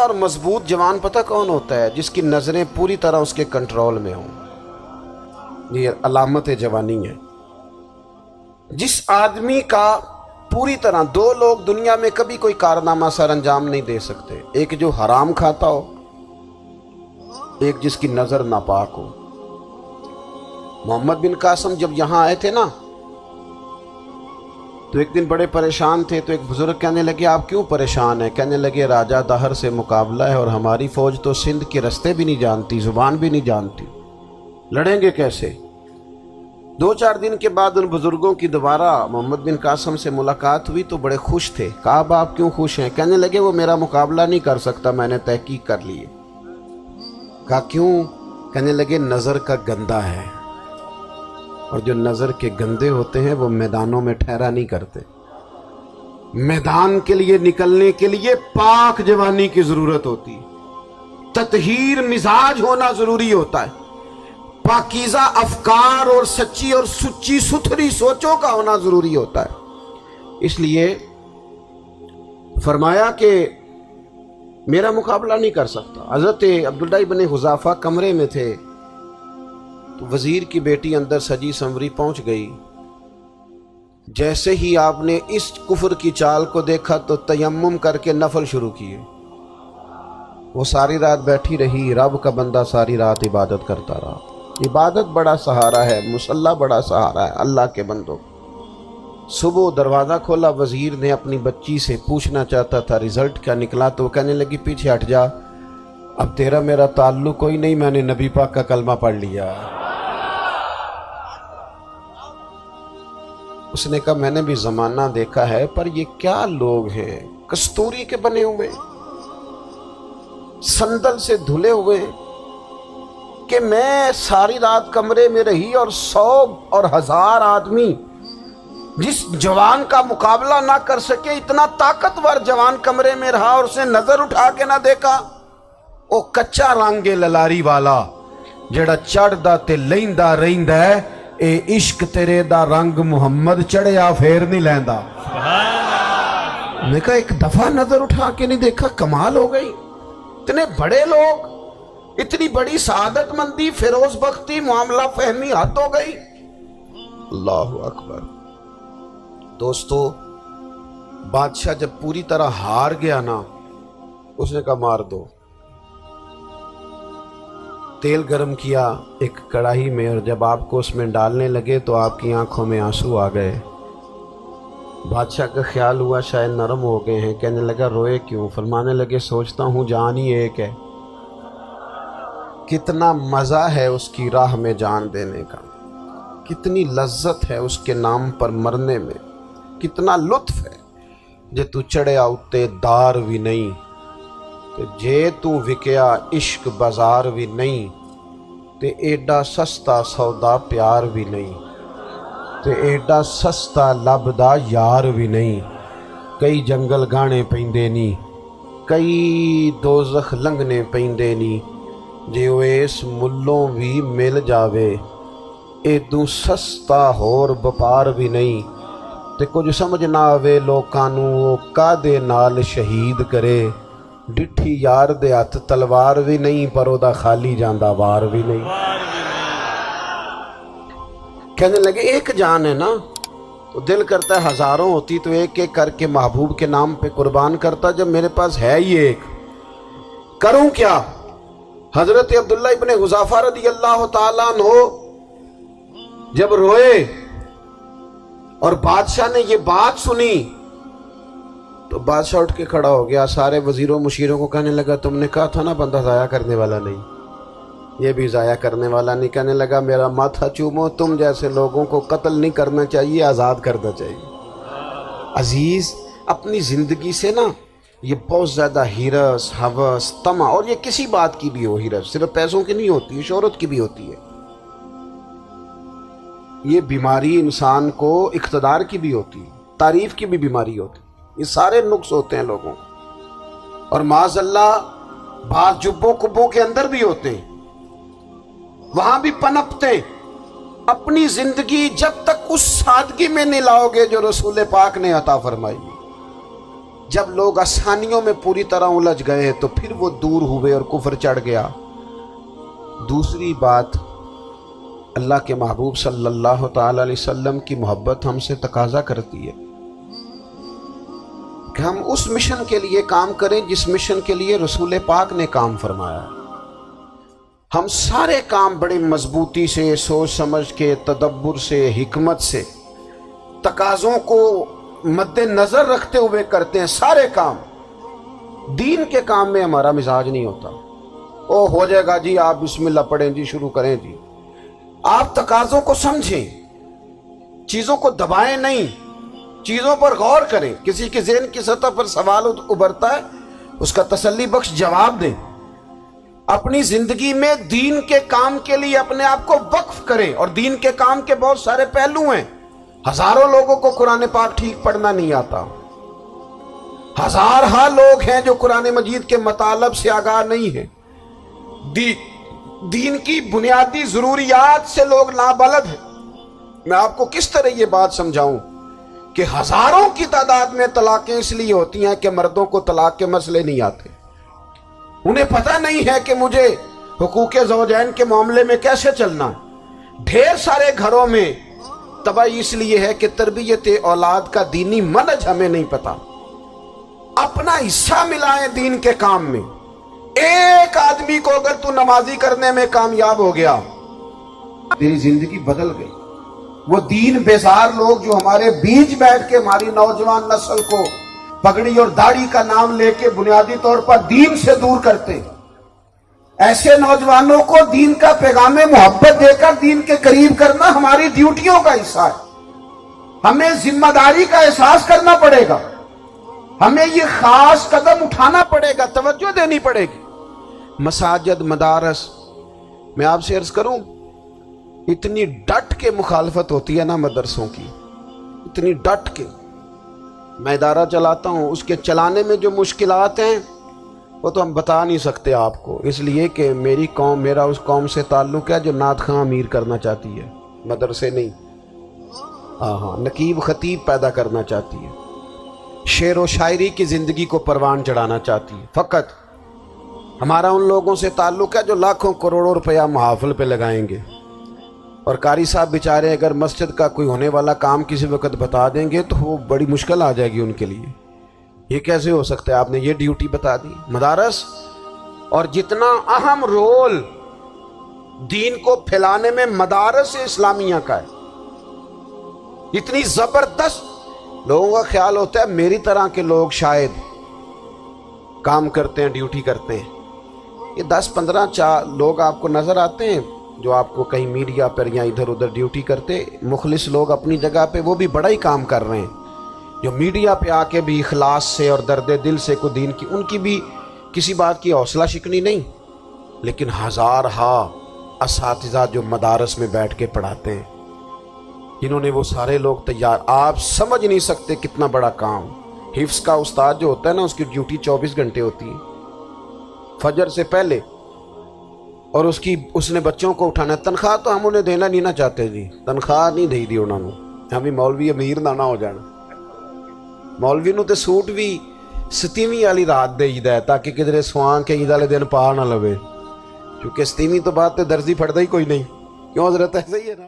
اور مضبوط جوان پتہ کون ہوتا ہے؟ جس کی نظریں پوری طرح اس کے کنٹرول میں ہوں۔ یہ علامت جوانی ہے۔ جس آدمی کا پوری طرح، دو لوگ دنیا میں کبھی کوئی کارنامہ سر انجام نہیں دے سکتے، ایک جو حرام کھاتا ہو، ایک جس کی نظر ناپاک ہو۔ محمد بن قاسم جب یہاں آئے تھے نا تو ایک دن بڑے پریشان تھے، تو ایک بزرگ کہنے لگے آپ کیوں پریشان ہیں؟ کہنے لگے راجہ دہر سے مقابلہ ہے اور ہماری فوج تو سندھ کے رستے بھی نہیں جانتی، زبان بھی نہیں جانتی، لڑیں گے کیسے؟ 2-4 دن کے بعد ان بزرگوں کی دوبارہ محمد بن قاسم سے ملاقات ہوئی تو بڑے خوش تھے۔ کہا اب آپ کیوں خوش ہیں؟ کہنے لگے وہ میرا مقابلہ نہیں کر سکتا، میں نے تحقیق کر لی ہے۔ کہا کیوں؟ کہنے لگے نظر کا گندہ ہے، اور جو نظر کے گندے ہوتے ہیں وہ میدانوں میں ٹھہرا نہیں کرتے۔ میدان کے لیے نکلنے کے لیے پاک جوانی کی ضرورت ہوتی ہے، تطہیر مزاج ہونا ضروری ہوتا ہے، پاکیزہ افکار اور سچی اور سچی ستھری سوچوں کا ہونا ضروری ہوتا ہے۔ اس لیے فرمایا کہ میرا مقابلہ نہیں کر سکتا۔ حضرت عبداللہ ابن حذافہ کمرے میں تھے تو وزیر کی بیٹی اندر سجی سنوری پہنچ گئی۔ جیسے ہی آپ نے اس کفر کی چال کو دیکھا تو تیمم کر کے نفل شروع کیے۔ وہ ساری رات بیٹھی رہی، رب کا بندہ ساری رات عبادت کرتا رہا۔ عبادت بڑا سہارا ہے، مصلی بڑا سہارا ہے اللہ کے بندوں۔ صبح دروازہ کھولا، وزیر نے اپنی بچی سے پوچھنا چاہتا تھا رزلٹ کیا نکلا، تو وہ کہنے لگی پیچھے ہٹ جا، اب تیرا میرا تعلق کوئی نہیں، میں نے نبی پاک کا کلمہ پڑھ لیا۔ اس نے کہا میں نے بھی زمانہ دیکھا ہے، پر یہ کیا لوگ ہیں، کستوری کے بنے ہوئے، سندل سے دھلے ہوئے، کہ میں ساری رات کمرے میں رہی اور 100 اور 1000 آدمی جس جوان کا مقابلہ نہ کر سکے، اتنا طاقتور جوان کمرے میں رہا اور اس نے نظر اٹھا کے نہ دیکھا۔ او کچا رنگ للاری والا جڑا چڑھدا تے لیندا رہندا ہے، اے عشق تیرے دا رنگ محمد چڑھیا پھر نہیں لیندا۔ میں کہا ایک دفعہ نظر اٹھا کے نہیں دیکھا، کمال ہو گئی۔ اتنے بڑے لوگ، اتنی بڑی سعادت مندی، فیروز بختی، معاملہ فہمی حد ہو گئی۔ اللہ اکبر۔ دوستو بادشاہ جب پوری طرح ہار گیا نا، اس نے کہا مار دو۔ تیل گرم کیا ایک کڑاہی میں، اور جب آپ کو اس میں ڈالنے لگے تو آپ کی آنکھوں میں آنسو آ گئے۔ بادشاہ کا خیال ہوا شاید نرم ہو گئے ہیں، کہنے لگا روئے کیوں؟ فرمانے لگے سوچتا ہوں جان ہی ایک ہے، کتنا مزہ ہے اس کی راہ میں جان دینے کا، کتنی لذت ہے اس کے نام پر مرنے میں، کتنا لطف ہے۔ جے تو چڑھیا اتے دار بھی نہیں، تے جے تو وکیا عشق بازار بھی نہیں، تے ایڈا سستا سودا پیار بھی نہیں، تے ایڈا سستا لبدا یار بھی نہیں۔ کئی جنگل گانے پیندے نی، کئی دوزخ لنگنے پیندے نی، جے وہ اس ملوں بھی مل جاوے، ایدوں سستا ہور بپار بھی نہیں۔ تے کچھ سمجھ نہ آوے لوکاں نوں وہ کادے نال شہید کرے، ڈٹھی یار دے ہاتھ تلوار بھی نہیں، پر او دا خالی جاندہ وار بھی نہیں۔ کہنے لگے ایک جان ہے نا، تو دل کرتا ہے ہزاروں ہوتی تو ایک ایک کر کے محبوب کے نام پہ قربان کرتا، جب میرے پاس ہے ہی ایک، کروں کیا؟ حضرت عبداللہ ابن حذافہ رضی اللہ تعالیٰ عنہ جب روئے اور بادشاہ نے یہ بات سنی تو بادشاہ اٹھ کے کھڑا ہو گیا، سارے وزیروں مشیروں کو کہنے لگا تم نے کہا تھا نا بندہ ضائع کرنے والا نہیں، یہ بھی ضائع کرنے والا نہیں۔ کہنے لگا میرا ماتھا چومو، تم جیسے لوگوں کو قتل نہیں کرنا چاہیے، آزاد کرنا چاہیے۔ عزیز اپنی زندگی سے نا یہ بہت زیادہ ہرس، ہوس، طمع، اور یہ کسی بات کی بھی ہو، ہرس صرف پیسوں کی نہیں ہوتی ہے، شہرت کی بھی ہوتی ہے، یہ بیماری انسان کو اقتدار کی بھی ہوتی ہے، تعریف کی بھی بیماری ہوتی ہے، یہ سارے نقص ہوتے ہیں لوگوں، اور معاذ اللہ بعض جبوں کبوں کے اندر بھی ہوتے ہیں، وہاں بھی پنپتے ہیں۔ اپنی زندگی جب تک اس سادگی میں نہیں لاؤ گے جو رسول پاک نے عطا فرمائی، جب لوگ آسانیوں میں پوری طرح الجھ گئے تو پھر وہ دور ہوئے اور کفر چڑھ گیا۔ دوسری بات، اللہ کے محبوب صلی اللہ تعالی علیہ وسلم کی محبت ہم سے تقاضا کرتی ہے کہ ہم اس مشن کے لیے کام کریں جس مشن کے لیے رسول پاک نے کام فرمایا ہے۔ ہم سارے کام بڑی مضبوطی سے، سوچ سمجھ کے، تدبر سے، حکمت سے، تقاضوں کو مد نظر رکھتے ہوئے کرتے ہیں سارے کام۔ دین کے کام میں ہمارا مزاج نہیں ہوتا، او ہو جائے گا جی، آپ بسم اللہ پڑھیں جی، شروع کریں جی۔ آپ تقاضوں کو سمجھیں، چیزوں کو دبائیں نہیں، چیزوں پر غور کریں۔ کسی کے ذہن کی سطح پر سوال ابھرتا ہے، اس کا تسلی بخش جواب دیں۔ اپنی زندگی میں دین کے کام کے لیے اپنے آپ کو وقف کریں، اور دین کے کام کے بہت سارے پہلو ہیں۔ ہزاروں لوگوں کو قرآن پاک ٹھیک پڑھنا نہیں آتا، ہزارہا لوگ ہیں جو قرآن مجید کے مطالب سے آگاہ نہیں ہیں، دین کی بنیادی ضروریات سے لوگ نابلد ہیں۔ میں آپ کو کس طرح یہ بات سمجھاؤں کہ ہزاروں کی تعداد میں طلاقیں اس لیے ہوتی ہیں کہ مردوں کو طلاق کے مسئلے نہیں آتے، انہیں پتہ نہیں ہے کہ مجھے حقوق زوجین کے معاملے میں کیسے چلنا ہے۔ ڈھیر سارے گھروں میں تباہی اس لیے ہے کہ تربیت اولاد کا دینی منہج ہمیں نہیں پتا۔ اپنا حصہ ملائیں دین کے کام میں۔ ایک آدمی کو اگر تو نمازی کرنے میں کامیاب ہو گیا، تیری زندگی بدل گئی۔ وہ دین بیزار لوگ جو ہمارے بیچ بیٹھ کے ہماری نوجوان نسل کو پگڑی اور داڑھی کا نام لے کے بنیادی طور پر دین سے دور کرتے، ایسے نوجوانوں کو دین کا پیغام محبت دے کر دین کے قریب کرنا ہماری ڈیوٹیوں کا حصہ ہے۔ ہمیں ذمہ داری کا احساس کرنا پڑے گا، ہمیں یہ خاص قدم اٹھانا پڑے گا، توجہ دینی پڑے گی۔ مساجد، مدارس، میں آپ سے عرض کروں، اتنی ڈٹ کے مخالفت ہوتی ہے نا مدرسوں کی، اتنی ڈٹ کے۔ میں ادارہ چلاتا ہوں، اس کے چلانے میں جو مشکلات ہیں وہ تو ہم بتا نہیں سکتے آپ کو، اس لیے کہ میری قوم، میرا اس قوم سے تعلق ہے جو نعت خواں امیر کرنا چاہتی ہے، مدرسے نہیں۔ ہاں، نقیب خطیب پیدا کرنا چاہتی ہے، شعر و شاعری کی زندگی کو پروان چڑھانا چاہتی ہے۔ فقط ہمارا ان لوگوں سے تعلق ہے جو لاکھوں کروڑوں روپیہ محافل پہ لگائیں گے، اور قاری صاحب بیچارے اگر مسجد کا کوئی ہونے والا کام کسی وقت بتا دیں گے تو وہ بڑی مشکل آ جائے گی ان کے لیے۔ یہ کیسے ہو سکتا ہے، آپ نے یہ ڈیوٹی بتا دی؟ مدارس، اور جتنا اہم رول دین کو پھیلانے میں مدارس اسلامیہ کا ہے، اتنی زبردست، لوگوں کا خیال ہوتا ہے میری طرح کے لوگ شاید کام کرتے ہیں، ڈیوٹی کرتے ہیں۔ یہ 10-15 لوگ آپ کو نظر آتے ہیں جو آپ کو کہیں میڈیا پر یا ادھر ادھر ڈیوٹی کرتے، مخلص لوگ اپنی جگہ پہ، وہ بھی بڑا ہی کام کر رہے ہیں، جو میڈیا پہ آ کے بھی اخلاص سے اور درد دل سے کو دین کی، ان کی بھی کسی بات کی حوصلہ شکنی نہیں۔ لیکن ہزارہا اساتذہ جو مدارس میں بیٹھ کے پڑھاتے ہیں، جنہوں نے وہ سارے لوگ تیار، آپ سمجھ نہیں سکتے کتنا بڑا کام۔ حفظ کا استاد جو ہوتا ہے نا، اس کی ڈیوٹی 24 گھنٹے ہوتی ہے، فجر سے پہلے، اور اس نے بچوں کو اٹھانا ہے۔ تنخواہ تو ہم انہیں دینا نہیں نہ چاہتے جی، تنخواہ نہیں دے دی انہوں نے، ہمیں مولوی امیر نہ ہو جانا۔ مولوی نو تے سوٹ بھی 27ویں والی رات دے ہے تاکہ کدھر سوان کے عید والے دن پا نہ لوے، کیونکہ 27ویں تو بعد تے درزی پھڑتا ہی کوئی نہیں، کیوں حضرت؟ ایسا ہی ہے نا۔